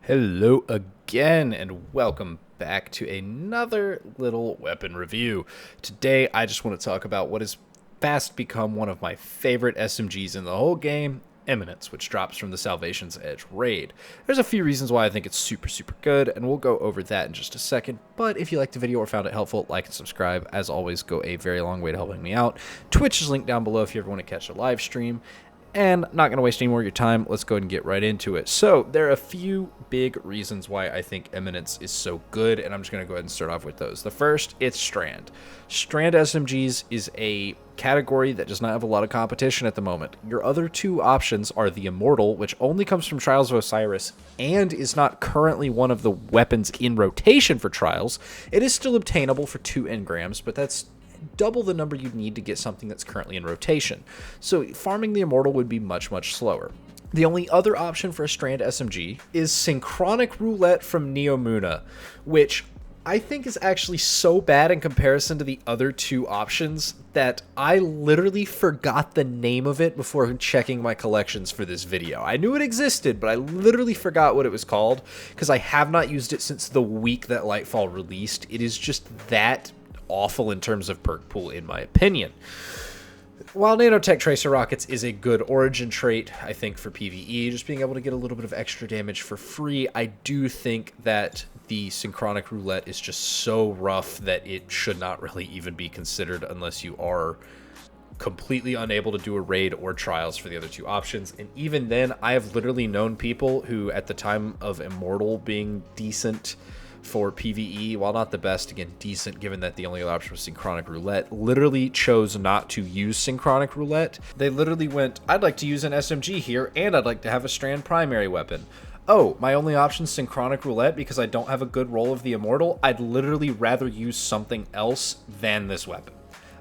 Hello again, and welcome back to another little weapon review. Today, I just want to talk about what has fast become one of my favorite SMGs in the whole game, Imminence, which drops from the Salvation's Edge raid. There's a few reasons why I think it's super good, and we'll go over that in just a second. But if you liked the video or found it helpful, like and subscribe. As always, go a very long way to helping me out. Twitch is linked down below if you ever want to catch a live stream. And not going to waste any more of your time, let's go ahead and get right into it. So, there are a few big reasons why I think Imminence is so good, and I'm just going to go ahead and start off with those. The first, it's Strand. Strand SMGs is a category that does not have a lot of competition at the moment. Your other two options are the Immortal, which only comes from Trials of Osiris, and is not currently one of the weapons in rotation for Trials. It is still obtainable for 2 engrams, but that's double the number you'd need to get something that's currently in rotation. So farming the Immortal would be much slower. The only other option for a Strand SMG is Synchronic Roulette from Neomuna, which I think is actually so bad in comparison to the other two options that I literally forgot the name of it before checking my collections for this video. I knew it existed, but I literally forgot what it was called because I have not used it since the week that Lightfall released. It is just that awful in terms of perk pool, in my opinion. While Nanotech Tracer Rockets is a good origin trait, I think, for PvE, just being able to get a little bit of extra damage for free, I do think that the Synchronic Roulette is just so rough that it should not really even be considered unless you are completely unable to do a raid or trials for the other two options. And even then, I have literally known people who, at the time of Immortal being decent for PvE, while not the best, again, decent, given that the only other option was Synchronic Roulette, literally chose not to use Synchronic Roulette. They literally went, I'd like to use an SMG here, and I'd like to have a Strand primary weapon. Oh, my only option is Synchronic Roulette because I don't have a good roll of the Immortal. I'd literally rather use something else than this weapon.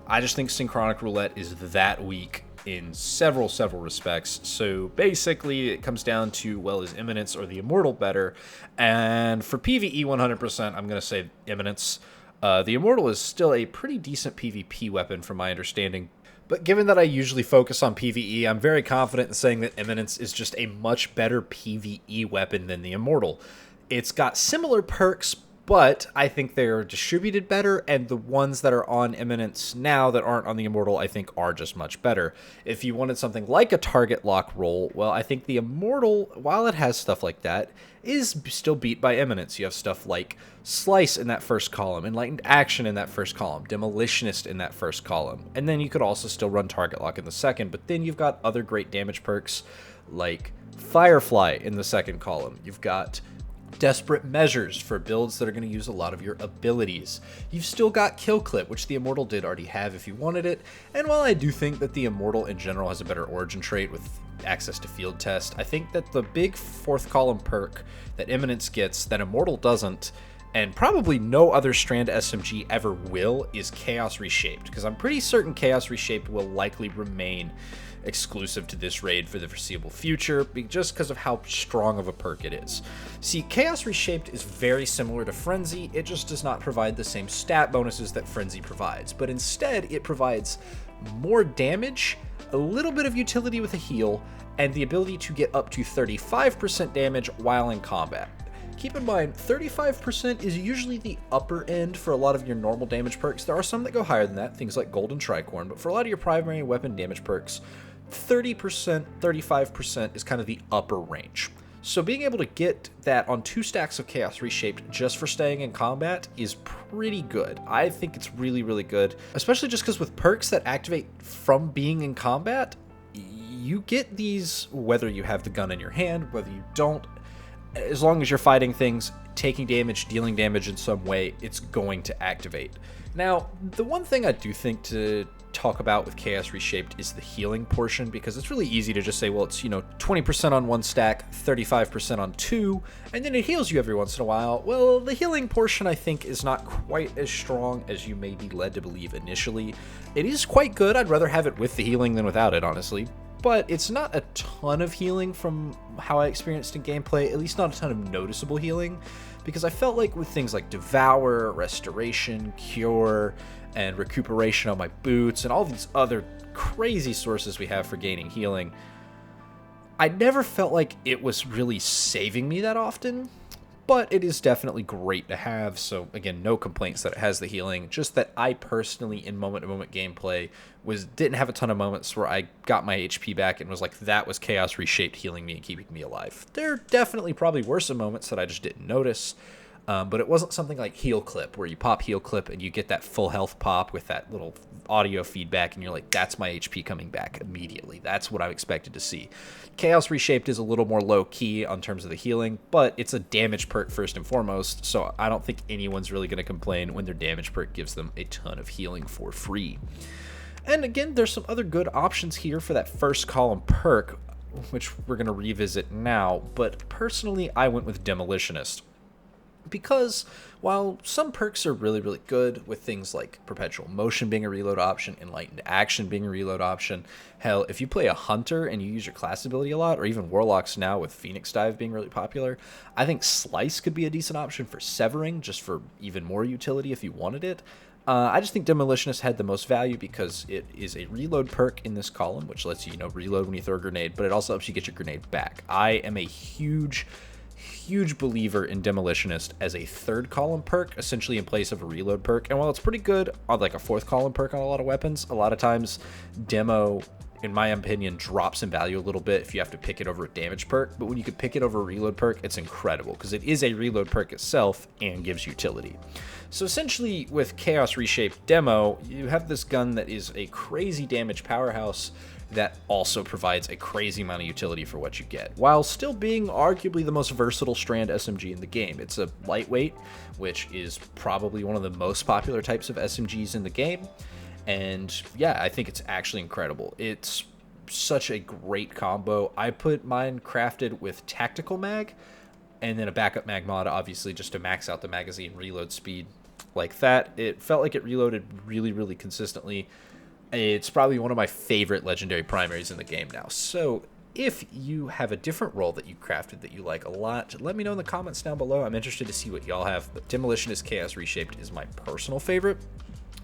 I just think Synchronic Roulette is that weak in several respects. So basically it comes down to, well, is Imminence or the Immortal better? And for PvE 100%, I'm going to say Imminence. The Immortal is still a pretty decent PvP weapon from my understanding. But given that I usually focus on PvE, I'm very confident in saying that Imminence is just a much better PvE weapon than the Immortal. It's got similar perks, but I think they're distributed better, and the ones that are on Imminence now that aren't on the Immortal, I think, are just much better. If you wanted something like a target lock roll, well, I think the Immortal, while it has stuff like that, is still beat by Imminence. You have stuff like Slice in that first column, Enlightened Action in that first column, Demolitionist in that first column, and then you could also still run target lock in the second, but then you've got other great damage perks like Firefly in the second column. You've got Desperate Measures for builds that are going to use a lot of your abilities. You've still got Kill Clip, which the Immortal did already have if you wanted it, and while I do think that the Immortal in general has a better origin trait with access to field test, I think that the big fourth column perk that Imminence gets that Immortal doesn't, and probably no other Strand SMG ever will, is Chaos Reshaped, because I'm pretty certain Chaos Reshaped will likely remain exclusive to this raid for the foreseeable future, just because of how strong of a perk it is. See, Chaos Reshaped is very similar to Frenzy, it just does not provide the same stat bonuses that Frenzy provides, but instead it provides more damage, a little bit of utility with a heal, and the ability to get up to 35% damage while in combat. Keep in mind, 35% is usually the upper end for a lot of your normal damage perks. There are some that go higher than that, things like Golden Tricorn, but for a lot of your primary weapon damage perks, 30%, 35% is kind of the upper range. So being able to get that on 2 stacks of Chaos Reshaped just for staying in combat is pretty good. I think it's really good, especially just because with perks that activate from being in combat, you get these whether you have the gun in your hand, whether you don't. As long as you're fighting things, taking damage, dealing damage in some way, it's going to activate. Now, the one thing I do think to talk about with Chaos Reshaped is the healing portion, because it's really easy to just say, well, it's, 20% on 1 stack, 35% on 2, and then it heals you every once in a while. Well, the healing portion, I think, is not quite as strong as you may be led to believe initially. It is quite good. I'd rather have it with the healing than without it, honestly. But it's not a ton of healing from how I experienced in gameplay, at least not a ton of noticeable healing, because I felt like with things like Devour, Restoration, Cure, and Recuperation on my boots, and all these other crazy sources we have for gaining healing, I never felt like it was really saving me that often, but it is definitely great to have. So again, no complaints that it has the healing, just that I personally in moment-to-moment gameplay didn't have a ton of moments where I got my HP back and was like, that was Chaos Reshaped healing me and keeping me alive. There definitely probably were some moments that I just didn't notice. But it wasn't something like Heal Clip, where you pop Heal Clip and you get that full health pop with that little audio feedback, and you're like, that's my HP coming back immediately. That's what I expected to see. Chaos Reshaped is a little more low-key on terms of the healing, but it's a damage perk first and foremost, so I don't think anyone's really going to complain when their damage perk gives them a ton of healing for free. And again, there's some other good options here for that first column perk, which we're going to revisit now, but personally, I went with Demolitionist. Because while some perks are really, really good, with things like Perpetual Motion being a reload option, Enlightened Action being a reload option, hell, if you play a Hunter and you use your class ability a lot, or even Warlocks now with Phoenix Dive being really popular, I think Slice could be a decent option for Severing, just for even more utility if you wanted it. I just think Demolitionist had the most value because it is a reload perk in this column, which lets you, reload when you throw a grenade, but it also helps you get your grenade back. I am a huge believer in Demolitionist as a third column perk, essentially in place of a reload perk. And while it's pretty good on like a fourth column perk on a lot of weapons, a lot of times Demo, in my opinion, drops in value a little bit if you have to pick it over a damage perk. But when you can pick it over a reload perk, it's incredible because it is a reload perk itself and gives utility. So essentially with Chaos Reshaped Demo, you have this gun that is a crazy damage powerhouse that also provides a crazy amount of utility for what you get, while still being arguably the most versatile Strand SMG in the game. It's a lightweight, which is probably one of the most popular types of SMGs in the game, and yeah, I think it's actually incredible. It's such a great combo. I put mine crafted with Tactical Mag, and then a backup mag mod, obviously, just to max out the magazine reload speed like that. It felt like it reloaded really, really consistently. It's probably one of my favorite legendary primaries in the game now. So if you have a different role that you crafted that you like a lot, let me know in the comments down below. I'm interested to see what y'all have. But Demolitionist Chaos Reshaped is my personal favorite.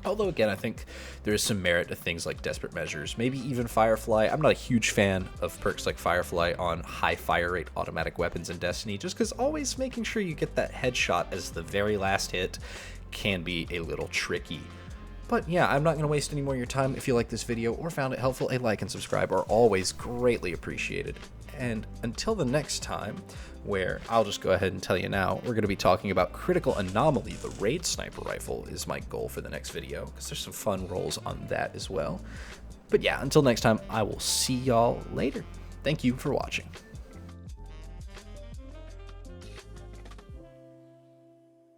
Although, again, I think there is some merit to things like Desperate Measures, maybe even Firefly. I'm not a huge fan of perks like Firefly on high fire rate automatic weapons in Destiny, just because always making sure you get that headshot as the very last hit can be a little tricky. But yeah, I'm not going to waste any more of your time. If you like this video or found it helpful, a like and subscribe are always greatly appreciated. And until the next time, where I'll just go ahead and tell you now, we're going to be talking about Critical Anomaly, the raid sniper rifle, is my goal for the next video, because there's some fun rolls on that as well. But yeah, until next time, I will see y'all later. Thank you for watching.